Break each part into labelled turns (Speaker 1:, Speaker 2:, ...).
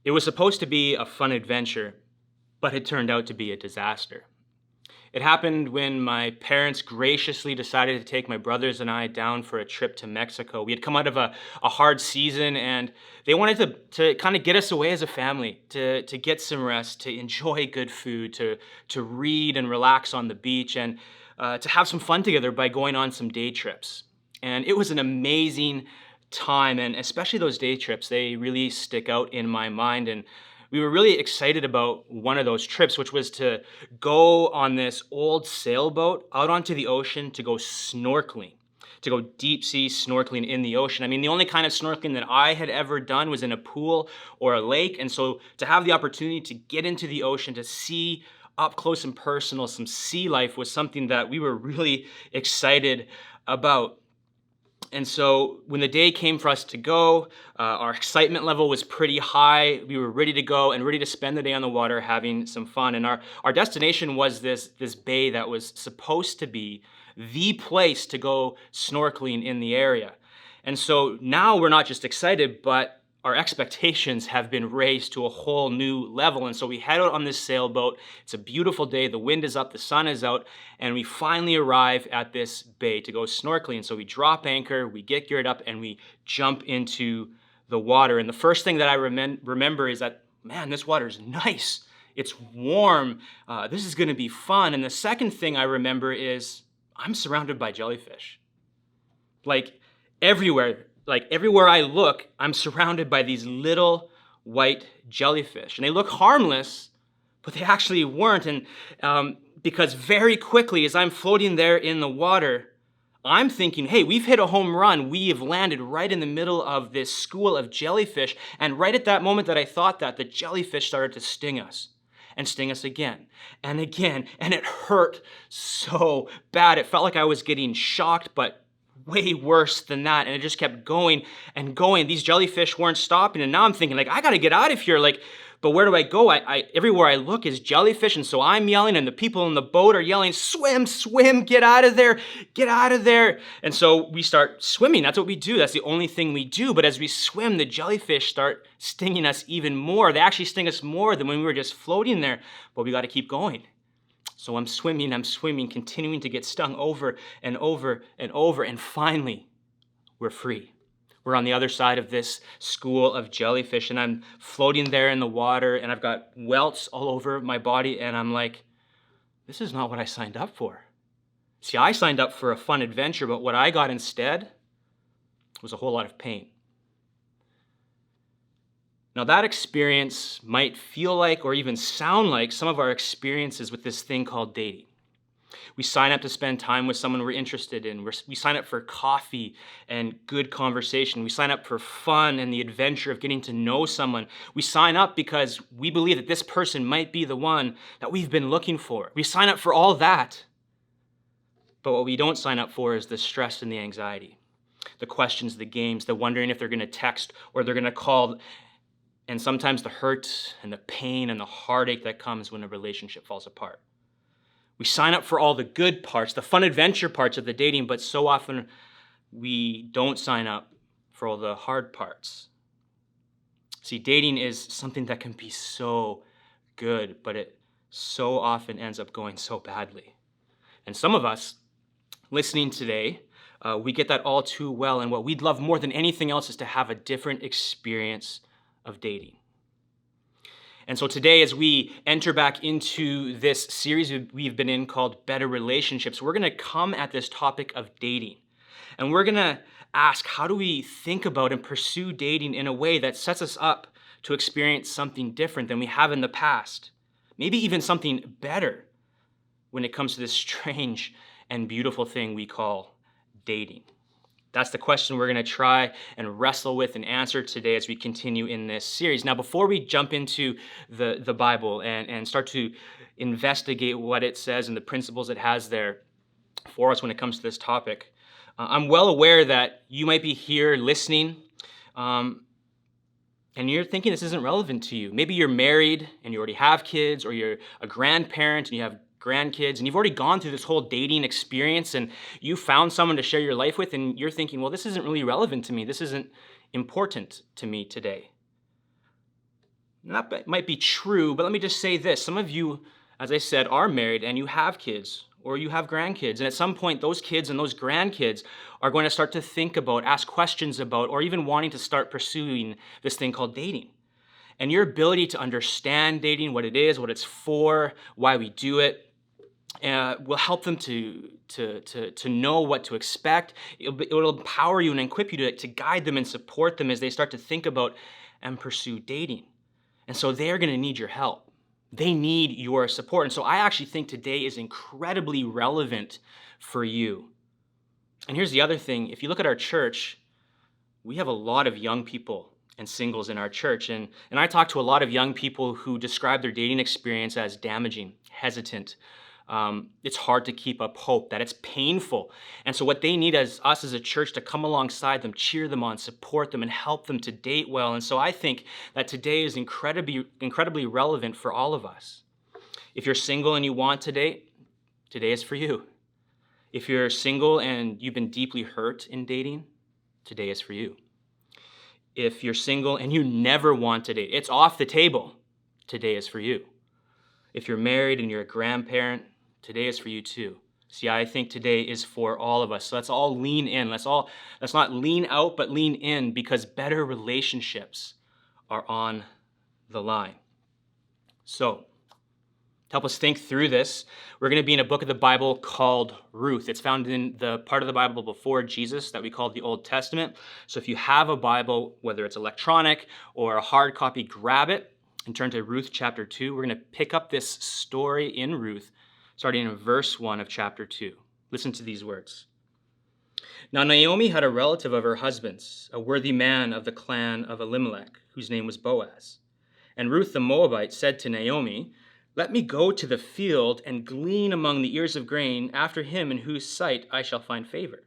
Speaker 1: It was supposed to be a fun adventure, but it turned out to be a disaster. It happened when my parents graciously decided to take my brothers and I down for a trip to Mexico. We had come out of a hard season and they wanted to kind of get us away as a family, to get some rest, to enjoy good food, to read and relax on the beach, and to have some fun together by going on some day trips. And it was an amazing time, and especially those day trips, they really stick out in my mind. And we were really excited about one of those trips, which was to go on this old sailboat out onto the ocean to go snorkeling, to go deep sea snorkeling in the ocean. I mean, the only kind of snorkeling that I had ever done was in a pool or a lake. And so to have the opportunity to get into the ocean, to see up close and personal some sea life, was something that we were really excited about. And so when the day came for us to go, our excitement level was pretty high. We were ready to go and ready to spend the day on the water having some fun. And our destination was this bay that was supposed to be the place to go snorkeling in the area. And so now we're not just excited, but our expectations have been raised to a whole new level. And so we head out on this sailboat. It's a beautiful day. The wind is up, the sun is out, and we finally arrive at this bay to go snorkeling. And so we drop anchor, we get geared up, and we jump into the water. And the first thing that I remember is that, man, this water is nice. It's warm. This is going to be fun. And the second thing I remember is I'm surrounded by jellyfish. Like everywhere. Like everywhere I look, I'm surrounded by these little white jellyfish. And they look harmless, but they actually weren't. And because very quickly, as I'm floating there in the water, I'm thinking, hey, we've hit a home run. We have landed right in the middle of this school of jellyfish. And right at that moment that I thought that, the jellyfish started to sting us. And sting us again and again. And it hurt so bad. It felt like I was getting shocked, but way worse than that. And it just kept going and going. These jellyfish weren't stopping. And now I'm thinking, like, I got to get out of here. Like, but where do I go? I everywhere I look is jellyfish. And so I'm yelling, and the people in the boat are yelling, swim, swim, get out of there, get out of there. And so we start swimming. That's what we do. That's the only thing we do. But as we swim, the jellyfish start stinging us even more. They actually sting us more than when we were just floating there. But we got to keep going. So I'm swimming, continuing to get stung over and over and over. And finally, we're free. We're on the other side of this school of jellyfish, and I'm floating there in the water, and I've got welts all over my body, and I'm like, this is not what I signed up for. See, I signed up for a fun adventure, but what I got instead was a whole lot of pain. Now, that experience might feel like, or even sound like, some of our experiences with this thing called dating. We sign up to spend time with someone we're interested in. We sign up for coffee and good conversation. We sign up for fun and the adventure of getting to know someone. We sign up because we believe that this person might be the one that we've been looking for. We sign up for all that. But what we don't sign up for is the stress and the anxiety, the questions, the games, the wondering if they're going to text or they're going to call, and sometimes the hurt and the pain and the heartache that comes when a relationship falls apart. We sign up for all the good parts, the fun adventure parts of the dating, but so often we don't sign up for all the hard parts. See, dating is something that can be so good, but it so often ends up going so badly. And some of us listening today, we get that all too well. And what we'd love more than anything else is to have a different experience of dating. And so today, as we enter back into this series we've been in called Better Relationships, we're going to come at this topic of dating. And we're going to ask, how do we think about and pursue dating in a way that sets us up to experience something different than we have in the past? Maybe even something better when it comes to this strange and beautiful thing we call dating. That's the question we're going to try and wrestle with and answer today as we continue in this series. Now, before we jump into the Bible and start to investigate what it says and the principles it has there for us when it comes to this topic, I'm well aware that you might be here listening and you're thinking this isn't relevant to you. Maybe you're married and you already have kids, or you're a grandparent and you have grandkids, and you've already gone through this whole dating experience and you found someone to share your life with, and you're thinking, well, this isn't really relevant to me. This isn't important to me today. And that might be true, but let me just say this. Some of you, as I said, are married and you have kids or you have grandkids. And at some point, those kids and those grandkids are going to start to think about, ask questions about, or even wanting to start pursuing this thing called dating. And your ability to understand dating, what it is, what it's for, why we do it, will help them to know what to expect. It will empower you and equip you to guide them and support them as they start to think about and pursue dating. And so they're going to need your help. They need your support. And so I actually think today is incredibly relevant for you. And here's the other thing. If you look at our church, we have a lot of young people and singles in our church. And I talk to a lot of young people who describe their dating experience as damaging, hesitant. It's hard to keep up hope, that it's painful. And so what they need is us as a church to come alongside them, cheer them on, support them, and help them to date well. And so I think that today is incredibly relevant for all of us. If you're single and you want to date, today is for you. If you're single and you've been deeply hurt in dating, today is for you. If you're single and you never want to date, it's off the table, today is for you. If you're married and you're a grandparent, today is for you too. See, I think today is for all of us. So let's all lean in. Let's not lean out, but lean in, because better relationships are on the line. So, to help us think through this, we're going to be in a book of the Bible called Ruth. It's found in the part of the Bible before Jesus that we call the Old Testament. So if you have a Bible, whether it's electronic or a hard copy, grab it and turn to Ruth chapter 2. We're going to pick up this story in Ruth, starting in verse 1 of chapter 2. Listen to these words. Now Naomi had a relative of her husband's, a worthy man of the clan of Elimelech, whose name was Boaz. And Ruth the Moabite said to Naomi, "Let me go to the field and glean among the ears of grain after him in whose sight I shall find favor."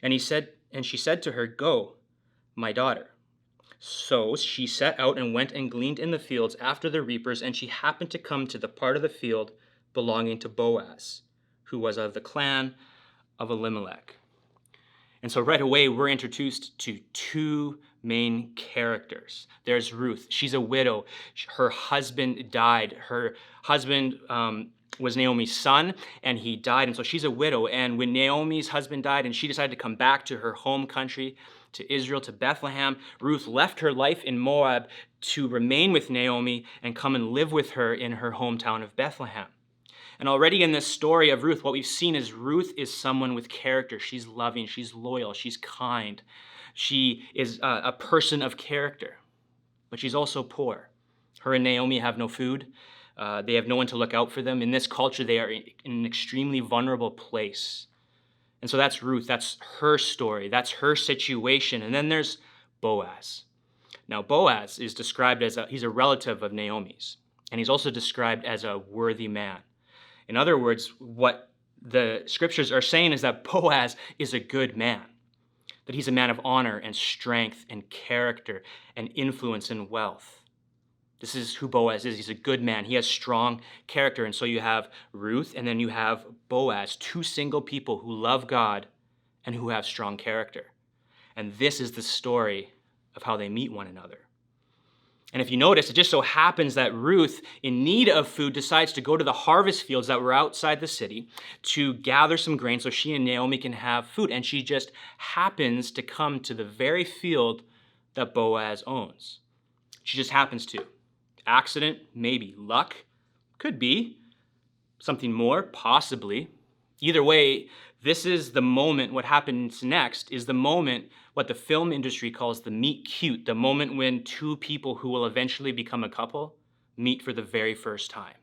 Speaker 1: And she said to her, "Go, my daughter." So she set out and went and gleaned in the fields after the reapers, and she happened to come to the part of the field belonging to Boaz, who was of the clan of Elimelech. And so right away, we're introduced to two main characters. There's Ruth. She's a widow. Her husband died. Her husband was Naomi's son, and he died. And so she's a widow. And when Naomi's husband died and she decided to come back to her home country, to Israel, to Bethlehem, Ruth left her life in Moab to remain with Naomi and come and live with her in her hometown of Bethlehem. And already in this story of Ruth, what we've seen is Ruth is someone with character. She's loving, she's loyal, she's kind. She is a person of character, but she's also poor. Her and Naomi have no food. They have no one to look out for them. In this culture, they are in an extremely vulnerable place. And so that's Ruth. That's her story. That's her situation. And then there's Boaz. Now, Boaz is described as he's a relative of Naomi's, and he's also described as a worthy man. In other words, what the scriptures are saying is that Boaz is a good man, that he's a man of honor and strength and character and influence and wealth. This is who Boaz is. He's a good man. He has strong character. And so you have Ruth, and then you have Boaz, two single people who love God and who have strong character. And this is the story of how they meet one another. And if you notice, it just so happens that Ruth, in need of food, decides to go to the harvest fields that were outside the city to gather some grain so she and Naomi can have food. And she just happens to come to the very field that Boaz owns. She just happens to. Accident, maybe. Luck, could be. Something more, possibly. Either way, this is the moment. What happens next is the moment what the film industry calls the meet cute, the moment when two people who will eventually become a couple meet for the very first time.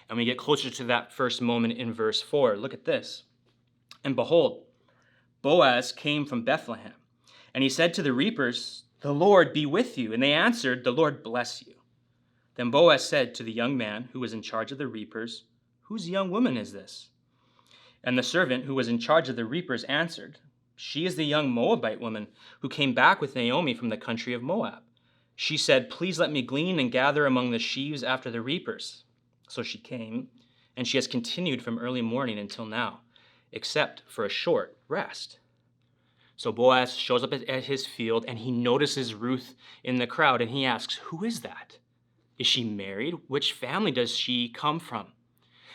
Speaker 1: And we get closer to that first moment in verse 4. Look at this. And behold, Boaz came from Bethlehem, and he said to the reapers, "The Lord be with you." And they answered, "The Lord bless you." Then Boaz said to the young man who was in charge of the reapers, "Whose young woman is this?" And the servant who was in charge of the reapers answered, "She is the young Moabite woman who came back with Naomi from the country of Moab. She said, 'Please let me glean and gather among the sheaves after the reapers.' So she came, and she has continued from early morning until now, except for a short rest." So Boaz shows up at his field, and he notices Ruth in the crowd, and he asks, "Who is that?" Is she married? Which family does she come from?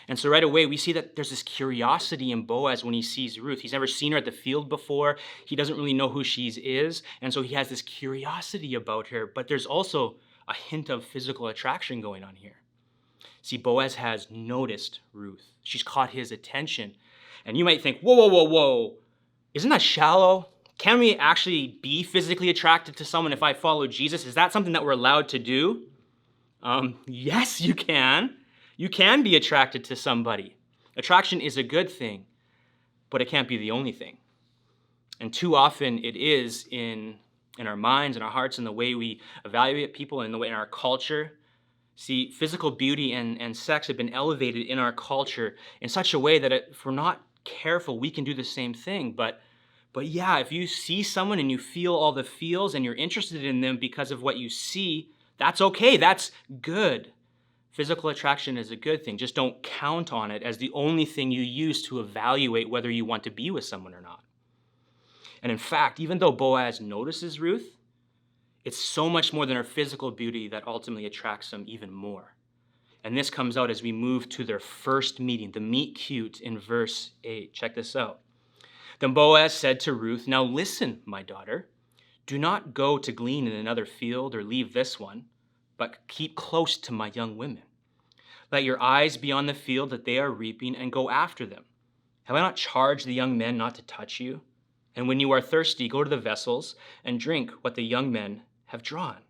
Speaker 1: And so right away, we see that there's this curiosity in Boaz when he sees Ruth. He's never seen her at the field before. He doesn't really know who she is. And so he has this curiosity about her. But there's also a hint of physical attraction going on here. See, Boaz has noticed Ruth. She's caught his attention. And you might think, whoa, whoa, whoa, whoa. Isn't that shallow? Can we actually be physically attracted to someone if I follow Jesus? Is that something that we're allowed to do? Yes, you can. You can be attracted to somebody. Attraction is a good thing, but it can't be the only thing. And too often it is in our minds and our hearts and the way we evaluate people and the way in our culture. See, physical beauty and sex have been elevated in our culture in such a way that if we're not careful, we can do the same thing. But yeah, if you see someone and you feel all the feels and you're interested in them because of what you see, that's okay. That's good. Physical attraction is a good thing. Just don't count on it as the only thing you use to evaluate whether you want to be with someone or not. And in fact, even though Boaz notices Ruth, it's so much more than her physical beauty that ultimately attracts him even more. And this comes out as we move to their first meeting, the meet cute in verse 8. Check this out. Then Boaz said to Ruth, "Now listen, my daughter, do not go to glean in another field or leave this one, but keep close to my young women. Let your eyes be on the field that they are reaping and go after them. Have I not charged the young men not to touch you? And when you are thirsty, go to the vessels and drink what the young men have drawn."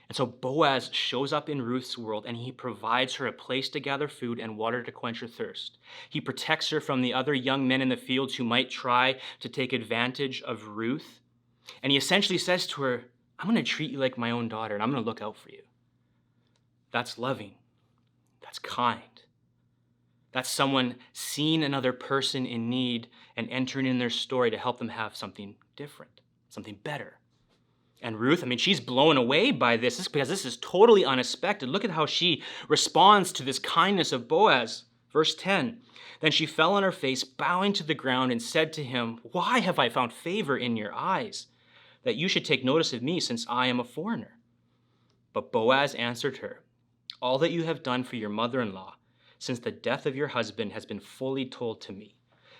Speaker 1: And so Boaz shows up in Ruth's world and he provides her a place to gather food and water to quench her thirst. He protects her from the other young men in the fields who might try to take advantage of Ruth. And he essentially says to her, "I'm going to treat you like my own daughter and I'm going to look out for you." That's loving. That's kind. That's someone seeing another person in need and entering in their story to help them have something different, something better. And Ruth, she's blown away by this because this is totally unexpected. Look at how she responds to this kindness of Boaz. Verse 10, "Then she fell on her face, bowing to the ground, and said to him, 'Why have I found favor in your eyes, that you should take notice of me, since I am a foreigner?' But Boaz answered her, 'All that you have done for your mother-in-law since the death of your husband has been fully told to me,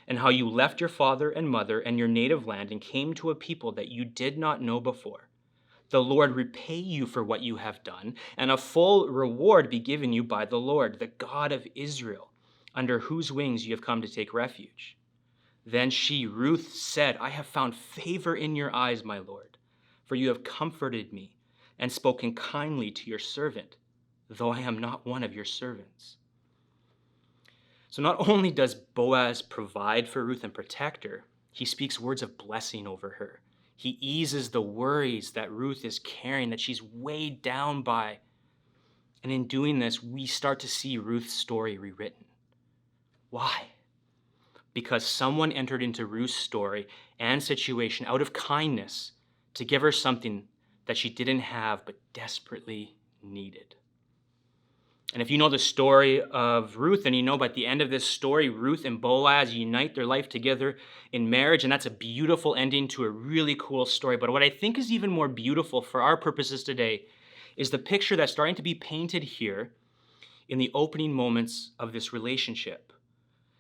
Speaker 1: and how you left your father and mother and your native land and came to a people that you did not know before. The Lord repay you for what you have done, and a full reward be given you by the Lord, the God of Israel, under whose wings you have come to take refuge.' Then she, Ruth, said, 'I have found favor in your eyes, my Lord, for you have comforted me and spoken kindly to your servant, though I am not one of your servants.'" So not only does Boaz provide for Ruth and protect her, he speaks words of blessing over her. He eases the worries that Ruth is carrying, that she's weighed down by. And in doing this, we start to see Ruth's story rewritten. Why? Because someone entered into Ruth's story and situation out of kindness to give her something that she didn't have but desperately needed. And if you know the story of Ruth, then you know by the end of this story, Ruth and Boaz unite their life together in marriage, and that's a beautiful ending to a really cool story. But what I think is even more beautiful for our purposes today is the picture that's starting to be painted here in the opening moments of this relationship.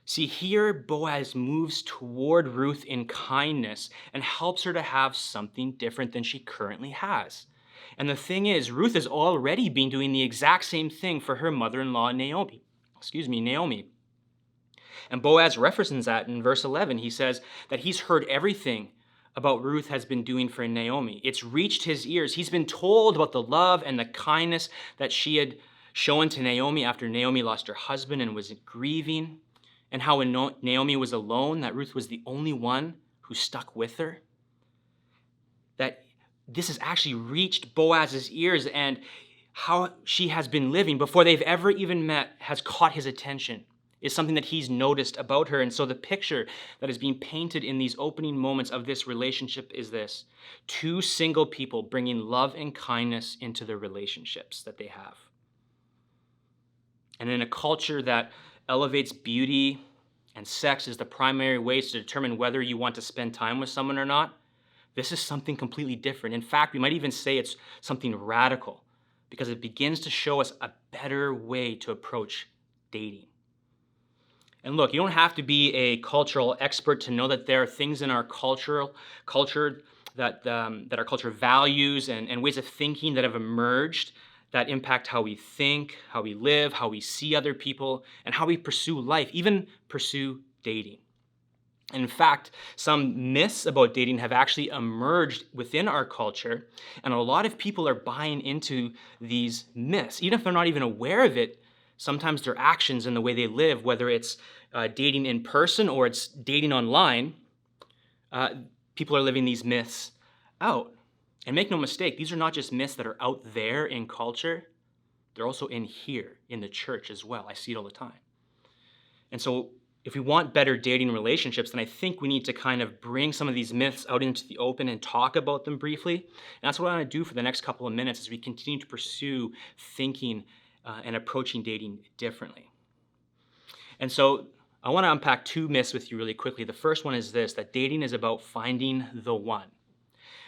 Speaker 1: See, here Boaz moves toward Ruth in kindness and helps her to have something different than she currently has. And the thing is, Ruth has already been doing the exact same thing for her mother-in-law, Naomi. And Boaz references that in verse 11. He says that he's heard everything about Ruth has been doing for Naomi. It's reached his ears. He's been told about the love and the kindness that she had shown to Naomi after Naomi lost her husband and was grieving, and how when Naomi was alone, that Ruth was the only one who stuck with her. That this has actually reached Boaz's ears, and how she has been living before they've ever even met has caught his attention. Is something that he's noticed about her. And so the picture that is being painted in these opening moments of this relationship is this: two single people bringing love and kindness into the relationships that they have. And in a culture that elevates beauty and sex as the primary ways to determine whether you want to spend time with someone or not, this is something completely different. In fact, we might even say it's something radical. because it begins to show us a better way to approach dating. And look, you don't have to be a cultural expert to know that there are things in our culture that our culture values and ways of thinking that have emerged that impact how we think, how we live, how we see other people, and how we pursue life, even pursue dating. In fact, some myths about dating have actually emerged within our culture, and a lot of people are buying into these myths. Even if they're not even aware of it, sometimes their actions and the way they live, whether it's dating in person or it's dating online, people are living these myths out. And make no mistake, these are not just myths that are out there in culture, they're also in here, in the church as well. I see it all the time. And so if we want better dating relationships, then I think we need to kind of bring some of these myths out into the open and talk about them briefly. And that's what I want to do for the next couple of minutes as we continue to pursue thinking and approaching dating differently. And so I want to unpack two myths with you really quickly. The first one is this, that dating is about finding the one.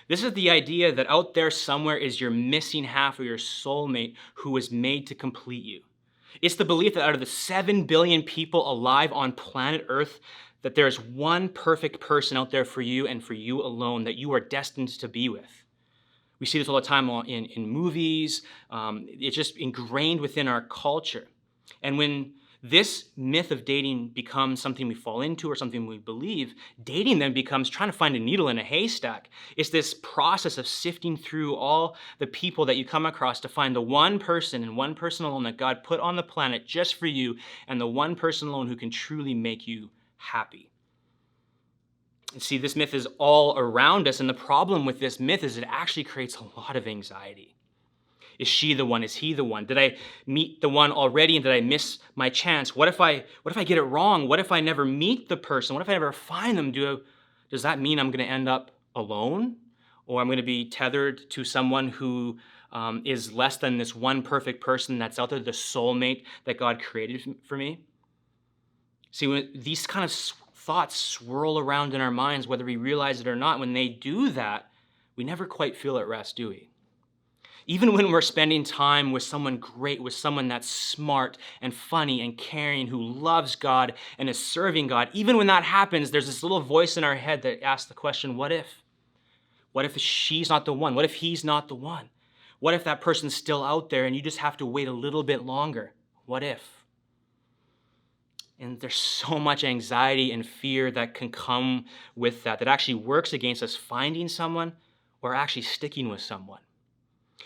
Speaker 1: This is the idea that out there somewhere is your missing half or your soulmate who was made to complete you. It's the belief that out of the 7 billion people alive on planet Earth, that there is one perfect person out there for you and for you alone that you are destined to be with. We see this all the time in movies. It's just ingrained within our culture. And when this myth of dating becomes something we fall into or something we believe, dating then becomes trying to find a needle in a haystack. It's this process of sifting through all the people that you come across to find the one person and one person alone that God put on the planet just for you, and the one person alone who can truly make you happy. And see, this myth is all around us, and the problem with this myth is it actually creates a lot of anxiety. Is she the one? Is he the one? Did I meet the one already and did I miss my chance? What if I get it wrong? What if I never meet the person? What if I never find them? Does that mean I'm going to end up alone? Or I'm going to be tethered to someone who is less than this one perfect person that's out there, the soulmate that God created for me? See, when these kind of thoughts swirl around in our minds, whether we realize it or not, when they do that, we never quite feel at rest, do we? Even when we're spending time with someone great, with someone that's smart and funny and caring, who loves God and is serving God, even when that happens, there's this little voice in our head that asks the question, what if? What if she's not the one? What if he's not the one? What if that person's still out there and you just have to wait a little bit longer? What if? And there's so much anxiety and fear that can come with that actually works against us finding someone or actually sticking with someone.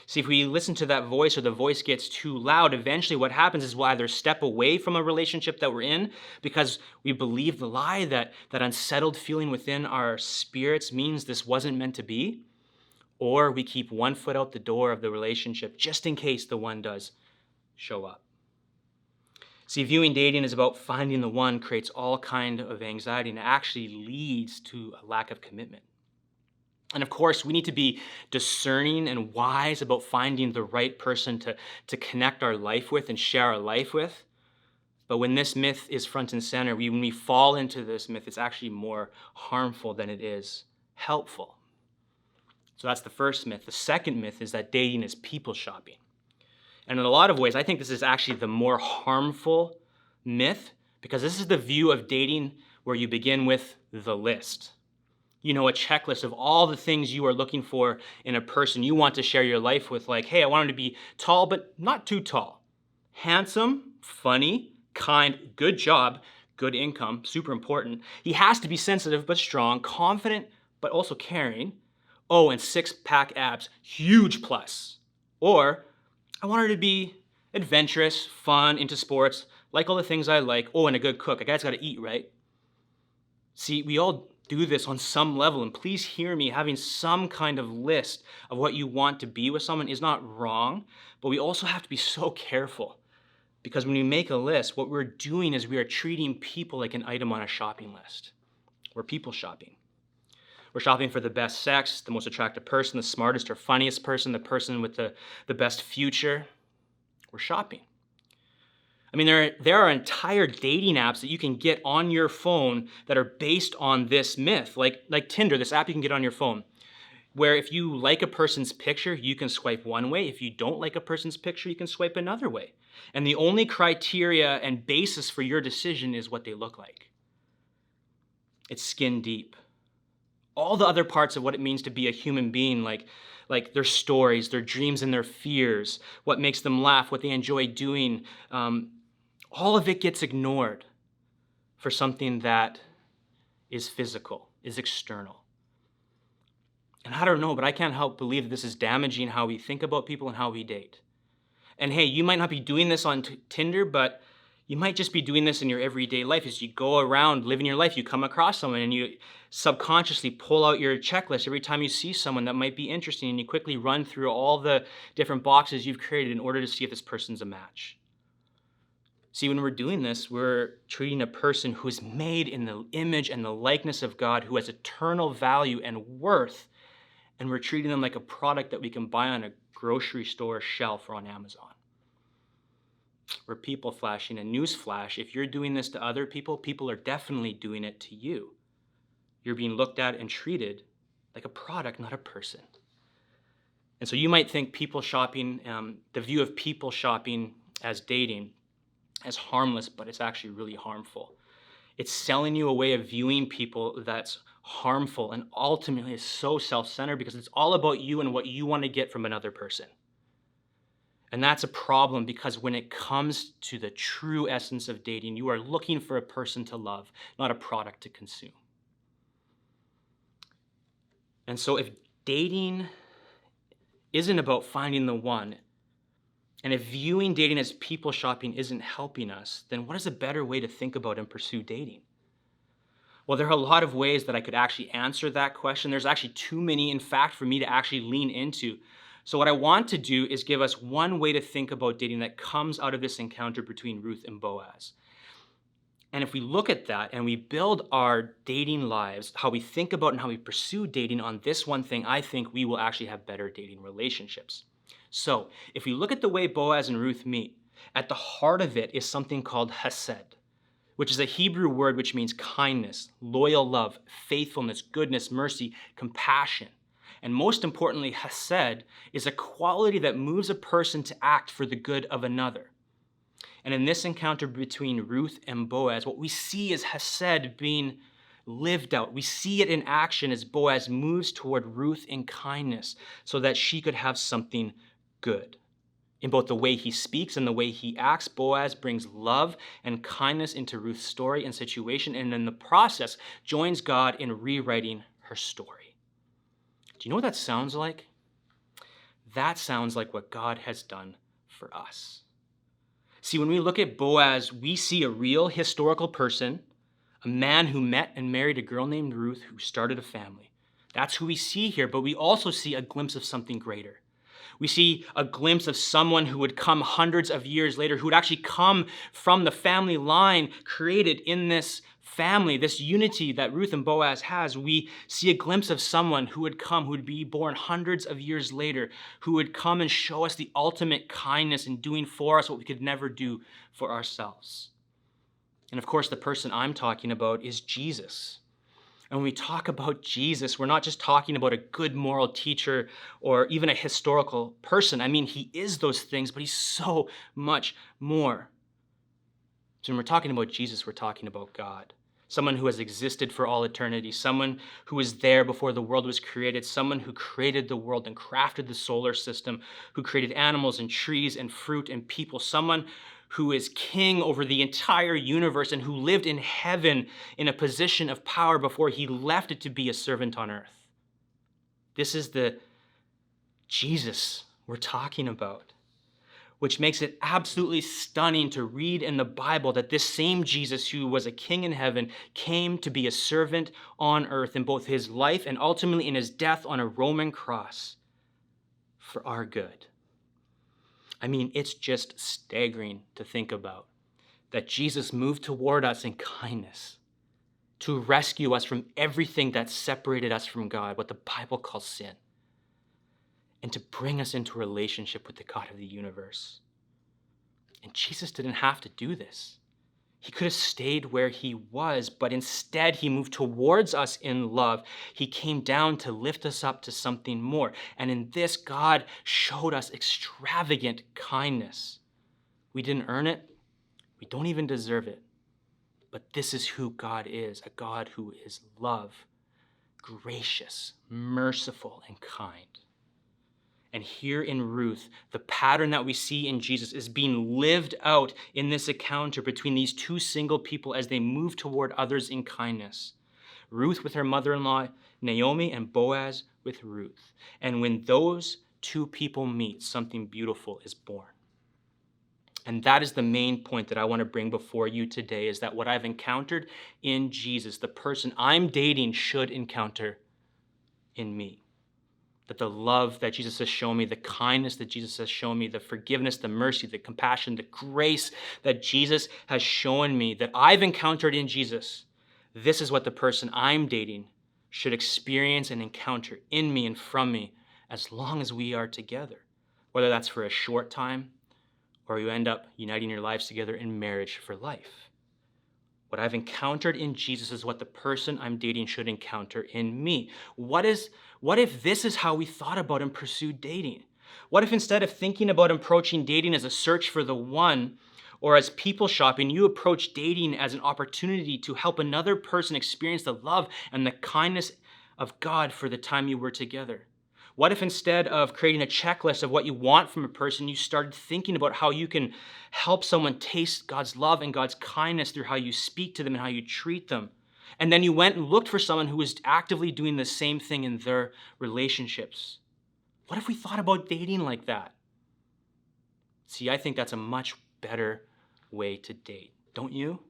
Speaker 1: See, if we listen to that voice or the voice gets too loud, eventually what happens is we'll either step away from a relationship that we're in because we believe the lie that unsettled feeling within our spirits means this wasn't meant to be, or we keep one foot out the door of the relationship just in case the one does show up. See, viewing dating is about finding the one creates all kind of anxiety and actually leads to a lack of commitment. And of course, we need to be discerning and wise about finding the right person to connect our life with and share our life with. But when this myth is front and center, when we fall into this myth, it's actually more harmful than it is helpful. So that's the first myth. The second myth is that dating is people shopping. And in a lot of ways, I think this is actually the more harmful myth, because this is the view of dating where you begin with the list. You know, a checklist of all the things you are looking for in a person you want to share your life with, like, hey, I want him to be tall, but not too tall. Handsome, funny, kind, good job, good income, super important. He has to be sensitive but strong, confident but also caring. Oh, and six-pack abs, huge plus. Or, I want her to be adventurous, fun, into sports, like all the things I like. Oh, and a good cook. A guy's got to eat, right? See, we all do this on some level, and please hear me, having some kind of list of what you want to be with someone is not wrong, but we also have to be so careful, because when we make a list, what we're doing is we are treating people like an item on a shopping list. We're people shopping. We're shopping for the best sex, the most attractive person, the smartest or funniest person, the person with the best future. We're shopping. I mean, there are entire dating apps that you can get on your phone that are based on this myth, like Tinder, this app you can get on your phone. where if you like a person's picture, you can swipe one way. If you don't like a person's picture, you can swipe another way. And the only criteria and basis for your decision is what they look like. It's skin deep. All the other parts of what it means to be a human being, like their stories, their dreams and their fears, what makes them laugh, what they enjoy doing, all of it gets ignored for something that is physical, is external. And I don't know, but I can't help believe that this is damaging how we think about people and how we date. And hey, you might not be doing this on Tinder, but you might just be doing this in your everyday life. As you go around living your life, you come across someone and you subconsciously pull out your checklist every time you see someone that might be interesting, and you quickly run through all the different boxes you've created in order to see if this person's a match. See, when we're doing this, we're treating a person who is made in the image and the likeness of God, who has eternal value and worth, and we're treating them like a product that we can buy on a grocery store shelf or on Amazon. We're people flashing. A news flash, if you're doing this to other people, people are definitely doing it to you. You're being looked at and treated like a product, not a person. And so you might think people shopping, the view of people shopping as dating, as harmless, but it's actually really harmful. It's selling you a way of viewing people that's harmful and ultimately is so self-centered because it's all about you and what you want to get from another person. And that's a problem because when it comes to the true essence of dating, you are looking for a person to love, not a product to consume. And so if dating isn't about finding the one, and if viewing dating as people shopping isn't helping us, then what is a better way to think about and pursue dating? Well, there are a lot of ways that I could actually answer that question. There's actually too many, in fact, for me to actually lean into. So what I want to do is give us one way to think about dating that comes out of this encounter between Ruth and Boaz. And if we look at that and we build our dating lives, how we think about and how we pursue dating on this one thing, I think we will actually have better dating relationships. So if we look at the way Boaz and Ruth meet, at the heart of it is something called hesed, which is a Hebrew word which means kindness, loyal love, faithfulness, goodness, mercy, compassion. And most importantly, hesed is a quality that moves a person to act for the good of another. And in this encounter between Ruth and Boaz, what we see is hesed being lived out. We see it in action as Boaz moves toward Ruth in kindness so that she could have something good. In both the way he speaks and the way he acts, Boaz brings love and kindness into Ruth's story and situation, and in the process joins God in rewriting her story. Do you know what that sounds like? That sounds like what God has done for us. See, when we look at Boaz, we see a real historical person, a man who met and married a girl named Ruth who started a family. That's who we see here, but we also see a glimpse of something greater. We see a glimpse of someone who would come hundreds of years later, who would actually come from the family line created in this family, this unity that Ruth and Boaz has. We see a glimpse of someone who would come, who would be born hundreds of years later, who would come and show us the ultimate kindness in doing for us what we could never do for ourselves. And of course, the person I'm talking about is Jesus. And when we talk about Jesus, we're not just talking about a good moral teacher or even a historical person. I mean, he is those things, but he's so much more. So when we're talking about Jesus, we're talking about God. Someone who has existed for all eternity, someone who was there before the world was created, someone who created the world and crafted the solar system, who created animals and trees and fruit and people, someone who is king over the entire universe and who lived in heaven in a position of power before he left it to be a servant on earth. This is the Jesus we're talking about, which makes it absolutely stunning to read in the Bible that this same Jesus who was a king in heaven came to be a servant on earth in both his life and ultimately in his death on a Roman cross for our good. I mean, it's just staggering to think about that Jesus moved toward us in kindness to rescue us from everything that separated us from God, what the Bible calls sin, and to bring us into a relationship with the God of the universe. And Jesus didn't have to do this. He could have stayed where he was, but instead he moved towards us in love. He came down to lift us up to something more. And in this, God showed us extravagant kindness. We didn't earn it. We don't even deserve it. But this is who God is, a God who is love, gracious, merciful, and kind. And here in Ruth, the pattern that we see in Jesus is being lived out in this encounter between these two single people as they move toward others in kindness. Ruth with her mother-in-law, Naomi, and Boaz with Ruth. And when those two people meet, something beautiful is born. And that is the main point that I want to bring before you today, is that what I've encountered in Jesus, the person I'm dating should encounter in me. That the love that Jesus has shown me, the kindness that Jesus has shown me, the forgiveness, the mercy, the compassion, the grace that Jesus has shown me, that I've encountered in Jesus, this is what the person I'm dating should experience and encounter in me and from me as long as we are together. Whether that's for a short time or you end up uniting your lives together in marriage for life. What I've encountered in Jesus is what the person I'm dating should encounter in me. What if this is how we thought about and pursued dating? What if instead of thinking about approaching dating as a search for the one or as people shopping, you approach dating as an opportunity to help another person experience the love and the kindness of God for the time you were together? What if instead of creating a checklist of what you want from a person, you started thinking about how you can help someone taste God's love and God's kindness through how you speak to them and how you treat them? And then you went and looked for someone who was actively doing the same thing in their relationships. What if we thought about dating like that? See, I think that's a much better way to date, don't you?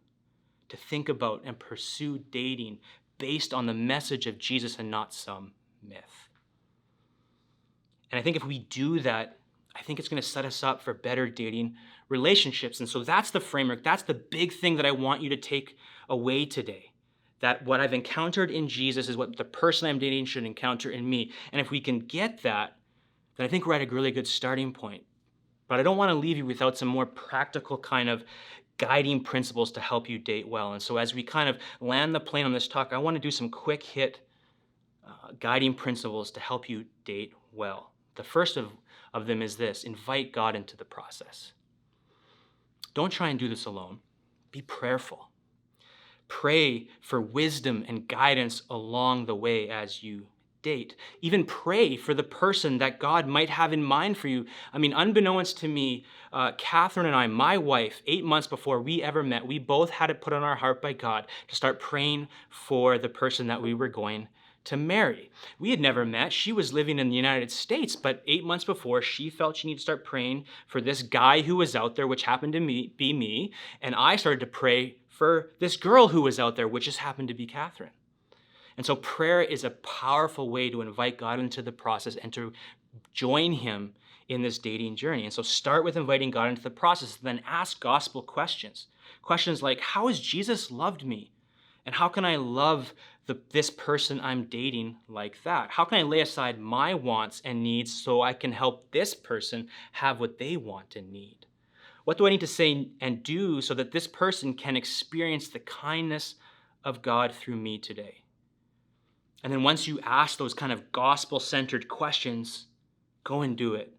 Speaker 1: To think about and pursue dating based on the message of Jesus and not some myth. And I think if we do that, I think it's going to set us up for better dating relationships. And so that's the framework. That's the big thing that I want you to take away today. That what I've encountered in Jesus is what the person I'm dating should encounter in me. And if we can get that, then I think we're at a really good starting point. But I don't want to leave you without some more practical kind of guiding principles to help you date well. And so as we kind of land the plane on this talk, I want to do some quick hit guiding principles to help you date well. The first of them is this: invite God into the process. Don't try and do this alone. Be prayerful. Pray for wisdom and guidance along the way as you date. Even pray for the person that God might have in mind for you. I mean, unbeknownst to me, Catherine and I, my wife, 8 months before we ever met, we both had it put on our heart by God to start praying for the person that we were going to marry. We had never met. She was living in the United States, but 8 months before, she felt she needed to start praying for this guy who was out there, which happened to be me, and I started to pray for this girl who was out there, which just happened to be Catherine. And so prayer is a powerful way to invite God into the process and to join him in this dating journey. And so start with inviting God into the process, then ask gospel questions. Questions like, how has Jesus loved me? And how can I love this person I'm dating like that? How can I lay aside my wants and needs so I can help this person have what they want and need? What do I need to say and do so that this person can experience the kindness of God through me today? And then once you ask those kind of gospel-centered questions, go and do it.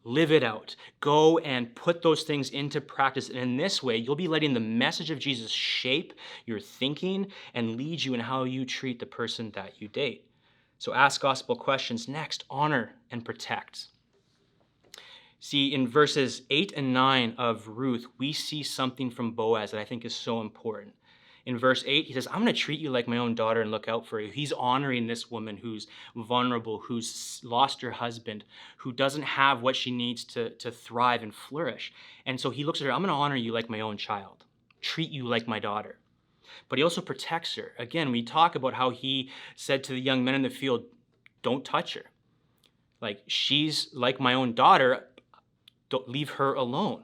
Speaker 1: Live it out. Go and put those things into practice. And in this way, you'll be letting the message of Jesus shape your thinking and lead you in how you treat the person that you date. So ask gospel questions. Next, honor and protect. See, in verses 8 and 9 of Ruth, we see something from Boaz that I think is so important. In verse 8, he says, I'm going to treat you like my own daughter and look out for you. He's honoring this woman who's vulnerable, who's lost her husband, who doesn't have what she needs to thrive and flourish. And so he looks at her, I'm going to honor you like my own child, treat you like my daughter. But he also protects her. Again, we talk about how he said to the young men in the field, don't touch her. Like, she's like my own daughter, don't leave her alone.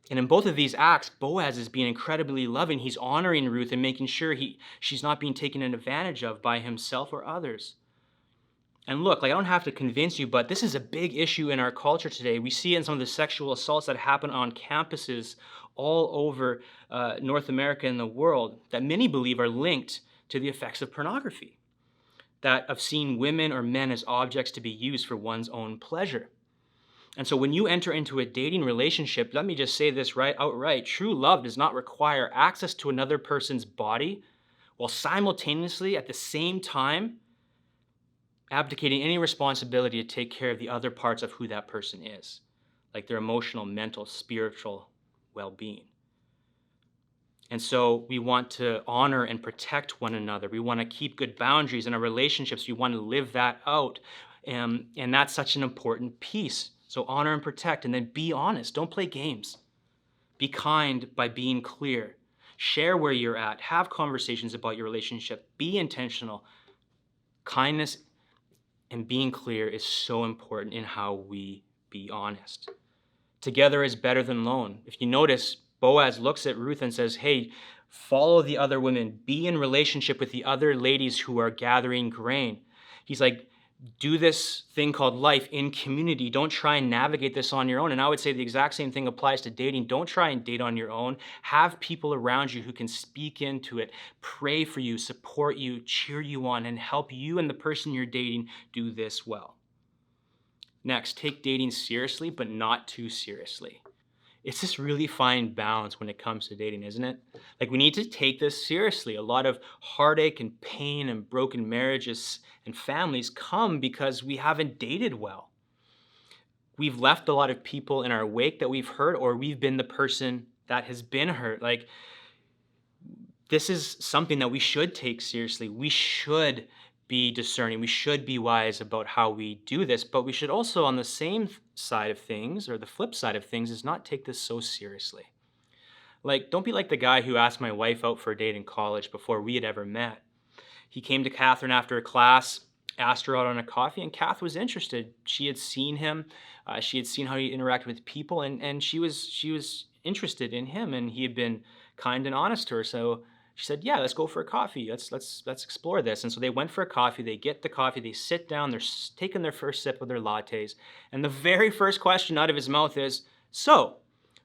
Speaker 1: And in both of these acts, Boaz is being incredibly loving. He's honoring Ruth and making sure she's not being taken advantage of by himself or others. And look, like I don't have to convince you, but this is a big issue in our culture today. We see it in some of the sexual assaults that happen on campuses all over North America and the world that many believe are linked to the effects of pornography, that of seeing women or men as objects to be used for one's own pleasure. And so when you enter into a dating relationship, let me just say this right outright. True love does not require access to another person's body while simultaneously at the same time abdicating any responsibility to take care of the other parts of who that person is, like their emotional, mental, spiritual well-being. And so we want to honor and protect one another. We want to keep good boundaries in our relationships. We want to live that out. And that's such an important piece. So honor and protect, and then be honest. Don't play games. Be kind by being clear. Share where you're at. Have conversations about your relationship. Be intentional. Kindness and being clear is so important in how we be honest. Together is better than alone. If you notice, Boaz looks at Ruth and says, hey, follow the other women. Be in relationship with the other ladies who are gathering grain. He's like, do this thing called life in community. Don't try and navigate this on your own. And I would say the exact same thing applies to dating. Don't try and date on your own. Have people around you who can speak into it, pray for you, support you, cheer you on, and help you and the person you're dating do this well. Next, take dating seriously, but not too seriously. It's this really fine balance when it comes to dating, isn't it? Like, we need to take this seriously. A lot of heartache and pain and broken marriages and families come because we haven't dated well. We've left a lot of people in our wake that we've hurt, or we've been the person that has been hurt. Like, this is something that we should take seriously. We should be discerning. We should be wise about how we do this, but we should also, on the same side of things, or the flip side of things, is not take this so seriously. Like, don't be like the guy who asked my wife out for a date in college before we had ever met. He came to Catherine after a class, asked her out on a coffee, and Kath was interested. She had seen him. She had seen how he interacted with people, and she was interested in him, and he had been kind and honest to her. So she said, yeah, let's go for a coffee. Let's explore this. And so they went for a coffee. They get the coffee. They sit down. They're taking their first sip of their lattes. And the very first question out of his mouth is, so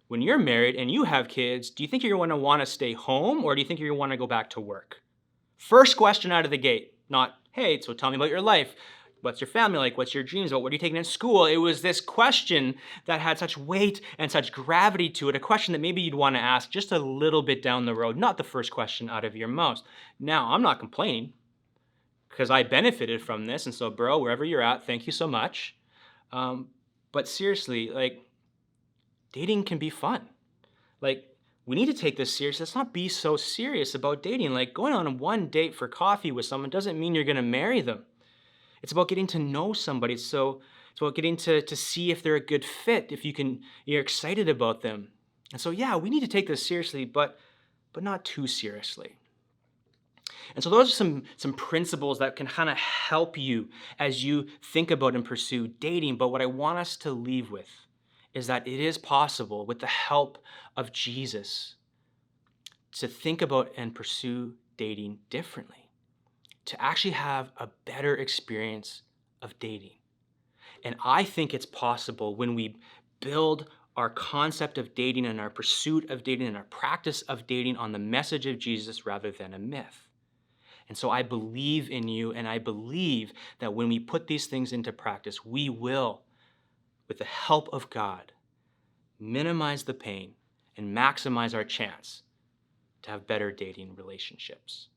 Speaker 1: when you're married and you have kids, do you think you're going to want to stay home, or do you think you're going to want to go back to work? First question out of the gate. Not, hey, so tell me about your life. What's your family like? What's your dreams about? What are you taking in school? It was this question that had such weight and such gravity to it, a question that maybe you'd want to ask just a little bit down the road, not the first question out of your mouth. Now, I'm not complaining because I benefited from this, and so, bro, wherever you're at, thank you so much. But seriously, like, dating can be fun. Like, we need to take this seriously. Let's not be so serious about dating. Like, going on one date for coffee with someone doesn't mean you're going to marry them. It's about getting to know somebody. It's about getting to see if they're a good fit, if you're excited about them. And so, yeah, we need to take this seriously, but not too seriously. And so those are some principles that can kind of help you as you think about and pursue dating. But what I want us to leave with is that it is possible, with the help of Jesus, to think about and pursue dating differently, to actually have a better experience of dating. And I think it's possible when we build our concept of dating and our pursuit of dating and our practice of dating on the message of Jesus rather than a myth. And so I believe in you, and I believe that when we put these things into practice, we will, with the help of God, minimize the pain and maximize our chance to have better dating relationships.